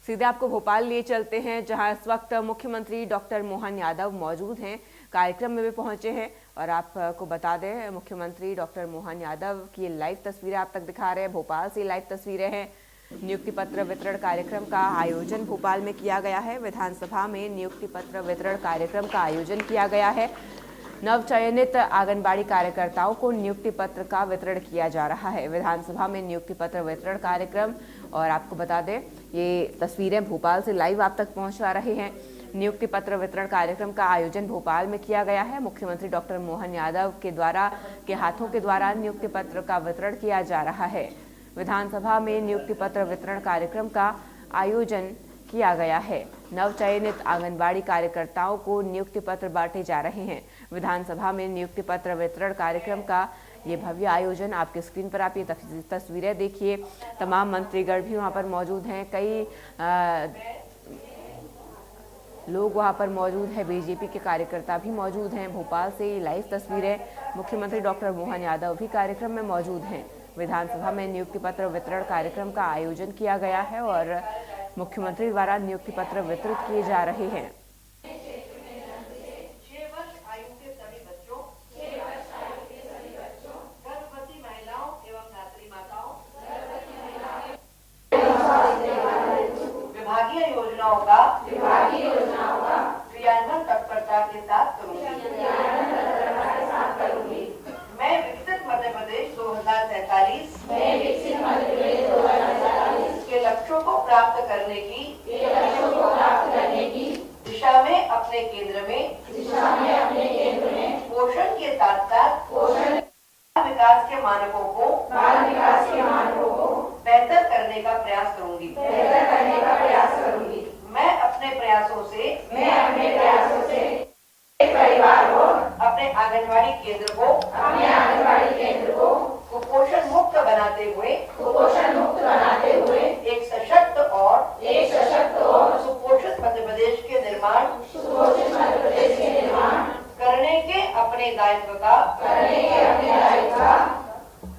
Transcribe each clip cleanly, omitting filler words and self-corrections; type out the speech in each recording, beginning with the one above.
सीधे आपको भोपाल लिए चलते हैं, जहां इस वक्त मुख्यमंत्री डॉक्टर मोहन यादव मौजूद हैं, कार्यक्रम में भी पहुंचे हैं। और आपको बता दें, मुख्यमंत्री डॉक्टर मोहन यादव की लाइव तस्वीरें आप तक दिखा रहे हैं। भोपाल से लाइव तस्वीरें हैं। नियुक्ति पत्र वितरण कार्यक्रम का आयोजन भोपाल में किया गया है। विधानसभा में नियुक्ति पत्र वितरण कार्यक्रम का आयोजन किया गया है। नवचयनित आंगनबाड़ी कार्यकर्ताओं को नियुक्ति पत्र का वितरण किया जा रहा है। विधानसभा में नियुक्ति पत्र वितरण कार्यक्रम, और आपको बता दें ये तस्वीरें भोपाल से लाइव आप तक पहुंचा रहे हैं। नियुक्ति पत्र वितरण कार्यक्रम का आयोजन भोपाल में किया गया है। मुख्यमंत्री डॉक्टर मोहन यादव के हाथों के द्वारा नियुक्ति पत्र का वितरण किया जा रहा है। विधानसभा में नियुक्ति पत्र वितरण कार्यक्रम का आयोजन किया गया है। नवचयनित आंगनबाड़ी कार्यकर्ताओं को नियुक्ति पत्र बांटे जा रहे हैं। विधानसभा में नियुक्ति पत्र वितरण कार्यक्रम का ये भव्य आयोजन, आपके स्क्रीन पर आप ये तस्वीरें देखिए। तमाम मंत्रीगण भी वहां पर मौजूद हैं, कई लोग वहां पर मौजूद हैं, बीजेपी के कार्यकर्ता भी मौजूद हैं। भोपाल से ये लाइव तस्वीरें, मुख्यमंत्री डॉक्टर मोहन यादव भी कार्यक्रम में मौजूद हैं। विधानसभा में नियुक्ति पत्र वितरण कार्यक्रम का आयोजन किया गया है और मुख्यमंत्री द्वारा नियुक्ति पत्र वितरित किए जा रहे हैं। विभागीय योजनाओं का क्रियान्वयन तत्परता के साथ करूंगी। मैं विकसित मध्य प्रदेश 2047 के लक्ष्यों को प्राप्त करने की दिशा में अपने केंद्र में पोषण के साथ साथ विकास के मानकों को बेहतर करने का प्रयास करूंगी। मैं अपने प्रयासों से एक परिवार को, अपने आंगनबाड़ी केंद्र को कुपोषण मुक्त बनाते हुए एक सशक्त और सुपोषित मध्य प्रदेश के निर्माण करने के अपने दायित्व का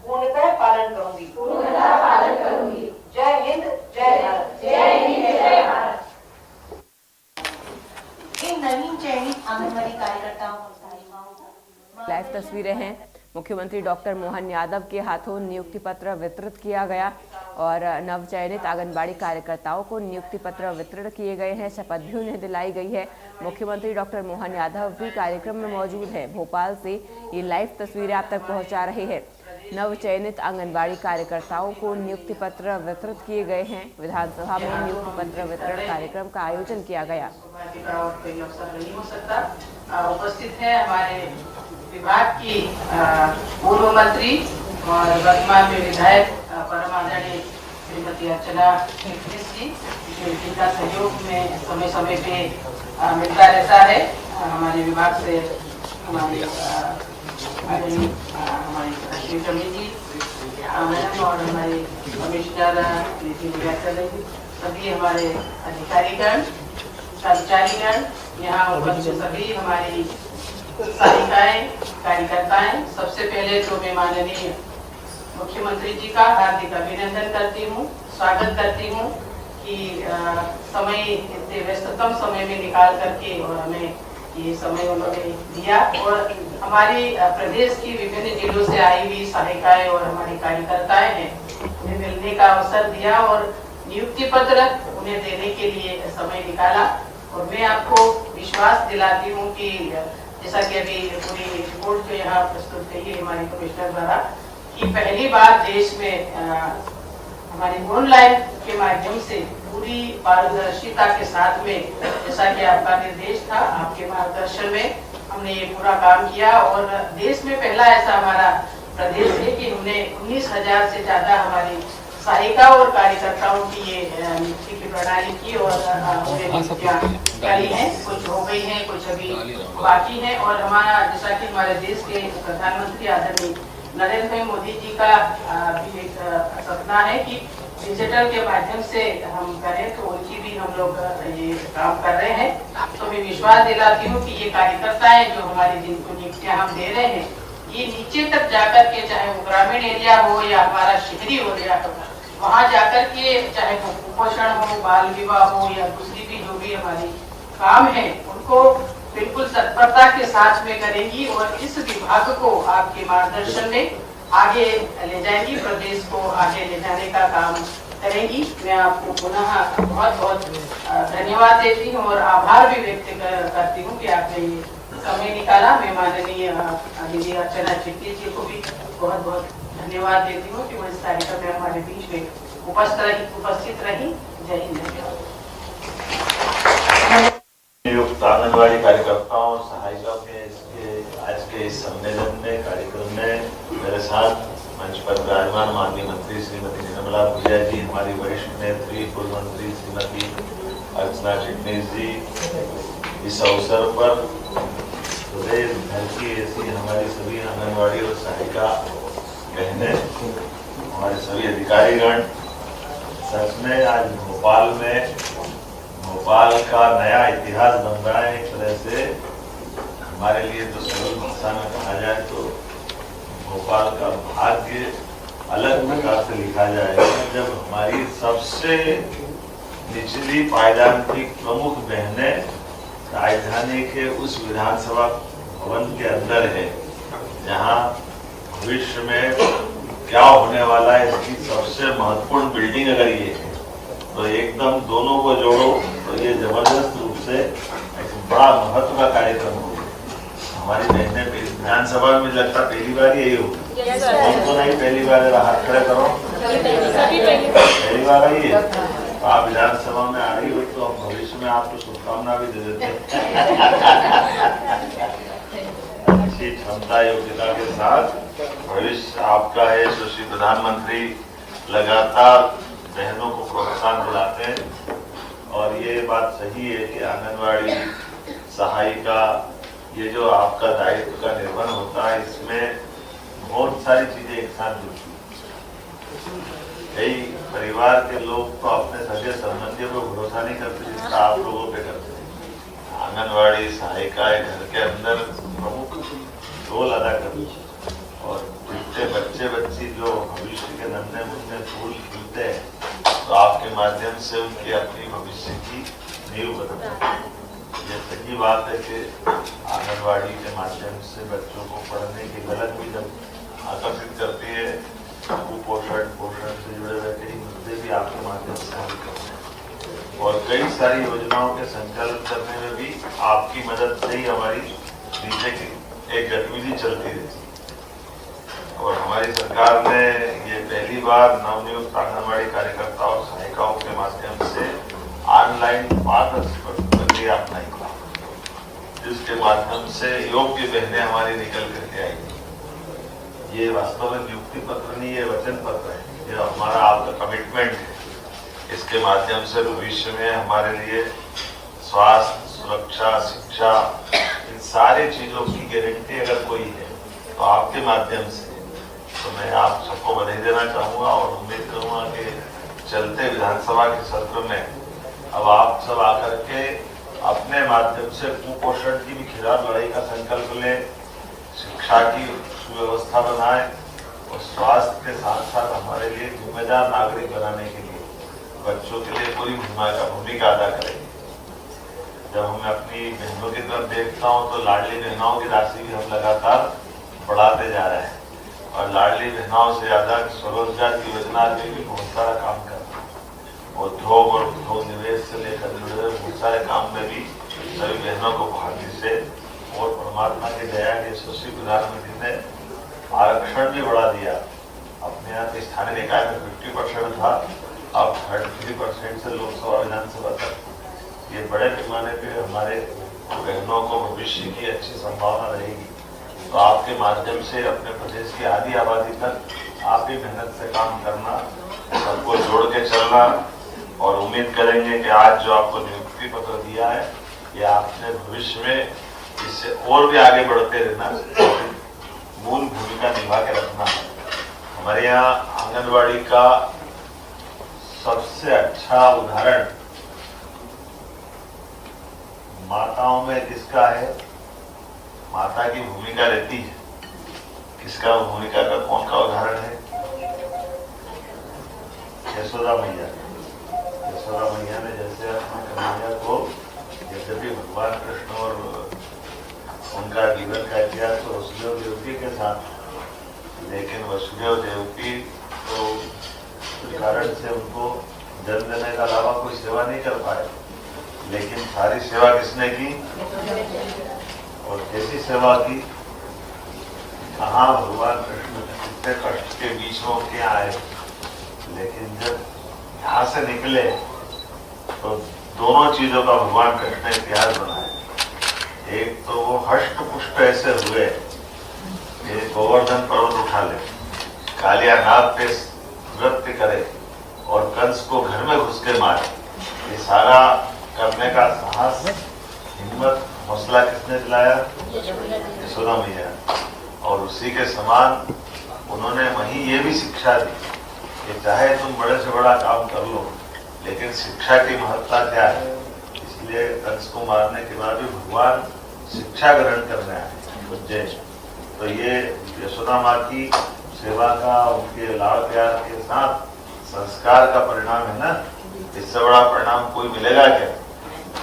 पूर्णतः पालन करूंगी। जय हिंद, जय भारत। इन नवीन चयनित आंगनबाड़ी कार्यकर्ताओं लाइव तस्वीरें हैं। मुख्यमंत्री डॉक्टर मोहन यादव के हाथों नियुक्ति पत्र वितरित किया गया और नवचयनित आंगनबाड़ी कार्यकर्ताओं को नियुक्ति पत्र वितरण किए गए हैं। शपथ भी उन्हें दिलाई गई है। मुख्यमंत्री डॉक्टर मोहन यादव भी कार्यक्रम में मौजूद हैं। भोपाल से ये लाइव तस्वीरें आप तक पहुंचा रहे हैं। नवचयनित आंगनबाड़ी कार्यकर्ताओं को नियुक्ति पत्र वितरित किए गए हैं। विधानसभा में नियुक्ति पत्र वितरण कार्यक्रम का आयोजन किया गया। उपस्थित है हमारे विभाग की पूर्व मंत्री और वर्तमान में विधायक परम आदरणीय श्रीमती अर्चना जी, जिनका सहयोग में समय समय पे मिलता रहता है। हमारे विभाग से हमारी अश्विनी कमी जी मैडम और हमारे कमिश्नर सभी हमारे अधिकारीगण, कर्मचारीगण, यहाँ उपस्थित सभी हमारी सहायिकाएं, कार्यकर्ताएं, सबसे पहले तो मैं माननीय मुख्यमंत्री जी का हार्दिक अभिनंदन करती हूँ, स्वागत करती हूँ कि समय इतने व्यस्ततम समय में निकाल करके और हमें ये समय उन्होंने दिया और हमारी प्रदेश की विभिन्न जिलों से आई हुई सहायिकाएं और हमारी कार्यकर्ताएं हैं, उन्हें मिलने का अवसर दिया और नियुक्ति पत्र उन्हें देने के लिए समय निकाला। और मैं आपको विश्वास दिलाती हूँ कि जैसा कि अभी पूरी रिपोर्ट जो यहाँ प्रस्तुत की है हमारे कमिश्नर द्वारा, कि पहली बार देश में हमारी ऑनलाइन के माध्यम से पूरी पारदर्शिता के साथ में, जैसा कि आपका निर्देश था, आपके मार्गदर्शन में हमने ये पूरा काम किया और देश में पहला ऐसा हमारा प्रदेश है कि हमने 19,000 से ज्यादा हमारी सहायिका और कार्यकर्ताओं की ये नियुक्ति की प्रणाली की और करी है। कुछ हो गई है, कुछ अभी बाकी है। और हमारा जैसा कि हमारे देश के प्रधानमंत्री आदरणीय नरेंद्र भाई मोदी जी का भी एक सपना है कि डिजिटल के माध्यम से हम करें, तो उनकी भी हम लोग ये काम कर रहे हैं। तो मैं विश्वास दिलाती हूँ कि ये कार्यकर्ताएं जो हमारी जिनको नियुक्तियां हम दे रहे हैं, ये नीचे तक जाकर के, चाहे वो ग्रामीण एरिया हो या हमारा शहरी एरिया हो, वहाँ जाकर के चाहे वो कुपोषण हो, बाल विवाह हो या दूसरी भी जो भी हमारी काम है उनको बिल्कुल तत्परता के साथ में करेंगी और इस विभाग को आपके मार्गदर्शन में आगे ले जाएंगी, प्रदेश को आगे ले जाने का काम करेंगी। मैं आपको पुनः बहुत बहुत धन्यवाद देती हूँ और आभार भी व्यक्त करती हूँ कि आपने ये समय निकाला। मैं माननीय दीदी अर्चना चिट्टी जी को भी बहुत बहुत धन्यवाद देती हूँ कि वो इस कार्यक्रम में हमारे बीच में उपस्थित रही। जय हिंद। नियुक्त आंगनबाड़ी कार्यकर्ताओं सहायिका के आज के इस सम्मेलन में कार्यक्रम में मेरे साथ मंच पर विराजमान माननीय मंत्री श्रीमती निर्मला भूरिया जी, हमारी वरिष्ठ नेत्री पूर्व मंत्री श्रीमती अर्चना चिटनीस जी, इस अवसर पर प्रदेश भर की ऐसी हमारी सभी आंगनबाड़ी और सहायिका बहनें, हमारे सभी अधिकारीगण, सच में आज भोपाल का नया इतिहास बन रहा है। एक तरह से हमारे लिए तो सरल भाषा में कहा जाए तो भोपाल का भाग्य अलग प्रकार से लिखा जाएगा जब हमारी सबसे निचली पायदान की प्रमुख बहनें राजधानी के उस विधानसभा भवन के अंदर है जहां भविष्य में क्या होने वाला है इसकी सबसे महत्वपूर्ण बिल्डिंग अगर ये है तो एकदम दोनों को जोड़ो तो ये जबरदस्त रूप से एक बड़ा महत्व का कार्यक्रम होगा। हमारी बहनें विधानसभा में लगता पहली बार यही होगी। तो नहीं पहली बार हाथ खड़े करो, पहली बार आई है तो आप विधानसभा में आ रही हो तो हम भविष्य में आपको शुभकामना भी दे देते अच्छी क्षमता योग्यता के साथ भविष्य आपका है। सुश्री प्रधानमंत्री लगातार बहनों को प्रोत्साहन दिलाते हैं और ये बात सही है कि आंगनवाड़ी सहायिका ये जो आपका दायित्व का निर्वहन होता है इसमें बहुत सारी चीजें एक साथ जुड़ती हैं। कई परिवार के लोग तो अपने सगे संबंधियों पर भरोसा नहीं करते जिसका आप लोगों पे करते हैं। आंगनवाड़ी सहायिका घर के अंदर प्रमुख रोल अदा करती है और जितने बच्चे बच्ची जो भविष्य के नन्हे मुन्ने फूल खिलते हैं तो आपके माध्यम से उनकी अपनी भविष्य की नींव बनती है। ये सही बात है कि आंगनवाड़ी के माध्यम से बच्चों को पढ़ने की गलत भी जब आकर्षित करती है, कुपोषण पोषण से जुड़े हुए कई मुद्दे भी आपके माध्यम से हल करते हैं और कई सारी योजनाओं के संचालन करने में भी आपकी मदद से ही हमारी नीचे की एक गतिविधि चलती रहती है। और हमारी सरकार ने ये पहली बार नवनियुक्त आंगनबाड़ी कार्यकर्ताओं और सहायिकाओं के माध्यम से ऑनलाइन पारदर्शी प्रक्रिया अपनाई जिसके माध्यम से योग्य बहनें हमारी निकल करके आई। ये वास्तव में नियुक्ति पत्र नहीं, ये वचन पत्र है, ये हमारा आपका कमिटमेंट है। इसके माध्यम से भविष्य में हमारे लिए स्वास्थ्य, सुरक्षा, शिक्षा, इन सारी चीजों की गारंटी अगर कोई है तो आपके माध्यम से तो मैं आप सबको बधाई देना चाहूंगा और उम्मीद करूंगा कि चलते विधानसभा के सत्र में अब आप सब आकर के अपने माध्यम से कुपोषण की भी खिलाफ लड़ाई का संकल्प लें, शिक्षा की सुव्यवस्था बनाएं और स्वास्थ्य के साथ साथ हमारे लिए जिम्मेदार नागरिक बनाने के लिए बच्चों के लिए पूरी भूमिका अदा करें। जब मैं अपनी बहनों की तरफ देखता हूँ तो लाडली बहनों की राशि भी हम लगातार बढ़ाते जा रहे हैं और लाडली बहनों से ज्यादा स्वरोजगार की योजना में भी बहुत सारा काम कर रहा है। उद्योग और उद्योग निवेश से लेकर जुड़े हुए बहुत सारे काम में भी सभी बहनों को भाग्य से और परमात्मा की दया के सुश्री प्रधानमंत्री ने आरक्षण भी बढ़ा दिया। अपने यहाँ के स्थानीय निकाय में 50% था, अब 33% से लोकसभा विधानसभा तक। ये बड़े पैमाने पे हमारे बहनों को भविष्य की अच्छी संभावना रहेगी। तो आपके माध्यम से अपने प्रदेश की आधी आबादी तक आप ही मेहनत से काम करना, सबको जोड़ के चलना और उम्मीद करेंगे कि आज जो आपको नियुक्ति पत्र दिया है ये आपने भविष्य में इससे और भी आगे बढ़ते रहना, मूल भूमिका निभा के रखना। हमारे यहाँ आंगनबाड़ी का सबसे अच्छा उदाहरण माताओं में किसका है? माता की भूमिका रहती है। किसका भूमिका का कौन का उदाहरण है? यशोदा मैया ने जैसे अपने कन्हैया को, यद्यपि भगवान कृष्ण और उनका जीवन का इतिहास तो वसुदेव देवकी के साथ, लेकिन वसुदेव देवकी तो कुछ कारण से उनको जन्म देने का अलावा कोई सेवा नहीं कर पाए, लेकिन सारी सेवा किसने की और कैसी सेवा की? कहाँ भगवान कृष्ण कितने कष्ट के बीच में के आए, लेकिन जब यहाँ से निकले तो दोनों चीजों का भगवान कृष्ण ने इतिहास बनाया। एक तो वो हष्ट पुष्ट ऐसे हुए कि गोवर्धन पर्वत उठा ले, कालिया नाग पे नृत्य करे और कंस को घर में घुस के मारे। ये सारा करने का साहस, हिम्मत, हौसला किसने दिलाया? यशोदा मैया। और उसी के समान उन्होंने वहीं ये भी शिक्षा दी कि चाहे तुम बड़े से बड़ा काम कर लो, लेकिन शिक्षा की महत्ता क्या है। इसलिए कंस को मारने के बाद भी भगवान शिक्षा ग्रहण करने आए उज्जैन। तो ये यशोदा माँ की सेवा का, उनके लाड़ प्यार के साथ संस्कार का परिणाम है ना। इससे बड़ा परिणाम कोई मिलेगा क्या?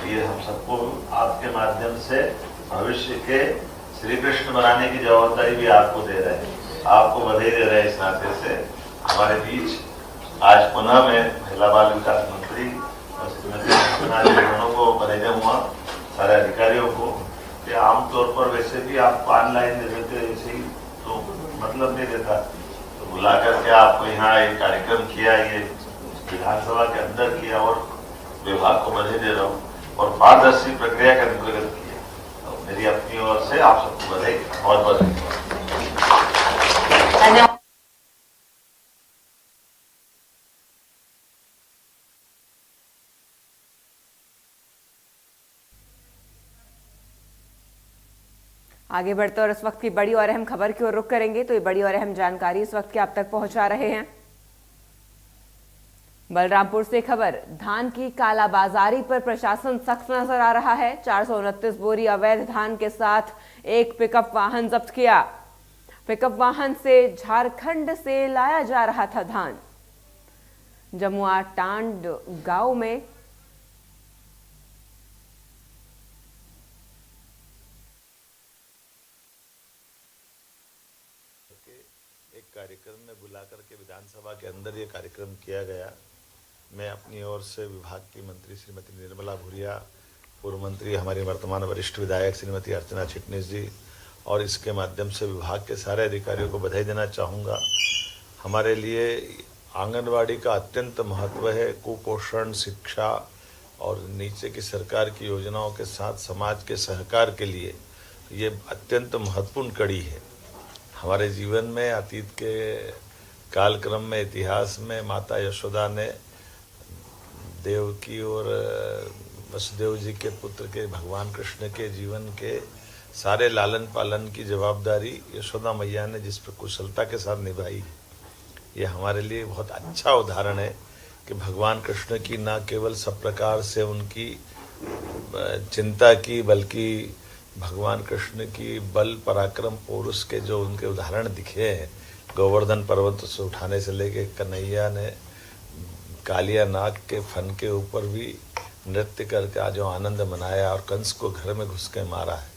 ये हम सबको आपके माध्यम से भविष्य के श्री कृष्ण बनाने की जवाबदारी भी आपको दे रहे हैं, आपको बधाई दे रहे हैं। इस नाते से हमारे बीच आज पुनः मैं महिला बाल विकास मंत्री श्रीमती दोनों को बधाई दूंगा, सारे अधिकारियों को, कि आमतौर पर वैसे भी आपको ऑनलाइन दे देते ऐसे ही तो मतलब नहीं देता, तो बुला करके आपको यहाँ एक कार्यक्रम किया, ये विधानसभा के अंदर किया और विभाग को बधाई दे रहा हूँ और पारदर्शी प्रक्रिया के अंतर्गत किया। तो मेरी अपनी ओर से आप सबको बधाई, बहुत बहुत धन्यवाद। आगे बढ़ते और इस वक्त की बड़ी और अहम खबर की ओर रुख करेंगे। तो ये बड़ी और अहम जानकारी इस वक्त की आप तक पहुंचा रहे हैं बलरामपुर से खबर। धान की कालाबाजारी पर प्रशासन सख्त नजर आ रहा है। 429 बोरी अवैध धान के साथ एक पिकअप वाहन जब्त किया। पिकअप वाहन से झारखंड से लाया जा रहा था धान। जमुआ टांड गांव में एक कार्यक्रम में बुला करके विधानसभा के अंदर ये कार्यक्रम किया गया। मैं अपनी ओर से विभाग की मंत्री श्रीमती निर्मला भूरिया, पूर्व मंत्री हमारे वर्तमान वरिष्ठ विधायक श्रीमती अर्चना चिटनीस जी और इसके माध्यम से विभाग के सारे अधिकारियों को बधाई देना चाहूँगा। हमारे लिए आंगनवाड़ी का अत्यंत महत्व है। कुपोषण, शिक्षा और नीचे की सरकार की योजनाओं के साथ समाज के सहकार के लिए ये अत्यंत महत्वपूर्ण कड़ी है। हमारे जीवन में अतीत के कालक्रम में, इतिहास में माता यशोदा ने देवकी और वसुदेव जी के पुत्र के भगवान कृष्ण के जीवन के सारे लालन पालन की जवाबदारी यशोदा मैया ने जिस पर कुशलता के साथ निभाई, ये हमारे लिए बहुत अच्छा उदाहरण है कि भगवान कृष्ण की न केवल सब प्रकार से उनकी चिंता की, बल्कि भगवान कृष्ण की बल पराक्रम पौरुष के जो उनके उदाहरण दिखे हैं, गोवर्धन पर्वत से उठाने से लेके कन्हैया ने कालिया नाग के फन के ऊपर भी नृत्य करके आज जो आनंद मनाया और कंस को घर में घुस के मारा है,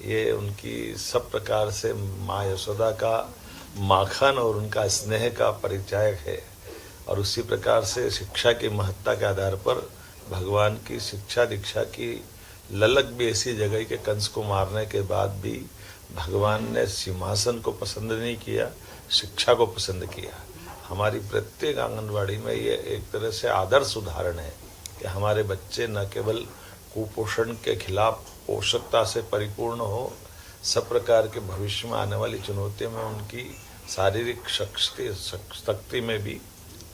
ये उनकी सब प्रकार से माँ यशोदा का माखन और उनका स्नेह का परिचायक है। और उसी प्रकार से शिक्षा की महत्ता के आधार पर भगवान की शिक्षा दीक्षा की ललक भी ऐसी जगह के कंस को मारने के बाद भी भगवान ने सिंहासन को पसंद नहीं किया, शिक्षा को पसंद किया। हमारी प्रत्येक आंगनवाड़ी में ये एक तरह से आदर्श उदाहरण है कि हमारे बच्चे न केवल कुपोषण के खिलाफ पोषकता से परिपूर्ण हो, सब प्रकार के भविष्य में आने वाली चुनौतियों में उनकी शारीरिक शक्ति में भी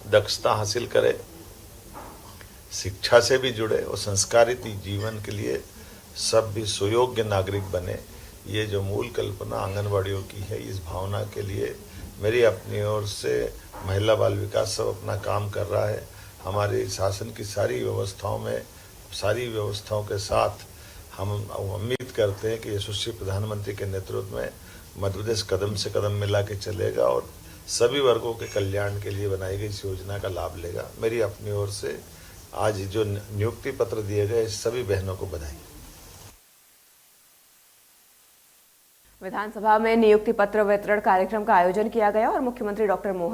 दक्षता हासिल करे, शिक्षा से भी जुड़े और संस्कारित जीवन के लिए सब भी सुयोग्य नागरिक बने। ये जो मूल कल्पना आंगनवाड़ियों की है, इस भावना के लिए मेरी अपनी ओर से महिला बाल विकास सब अपना काम कर रहा है। हमारे शासन की सारी व्यवस्थाओं में, सारी व्यवस्थाओं के साथ हम उम्मीद करते हैं कि यशस्वी प्रधानमंत्री के नेतृत्व में मध्य प्रदेश कदम से कदम मिला के चलेगा और सभी वर्गों के कल्याण के लिए बनाई गई इस योजना का लाभ लेगा। मेरी अपनी ओर से आज जो नियुक्ति पत्र दिए गए सभी बहनों को बधाई। विधानसभा में नियुक्ति पत्र वितरण कार्यक्रम का आयोजन किया गया और मुख्यमंत्री डॉक्टर मोहन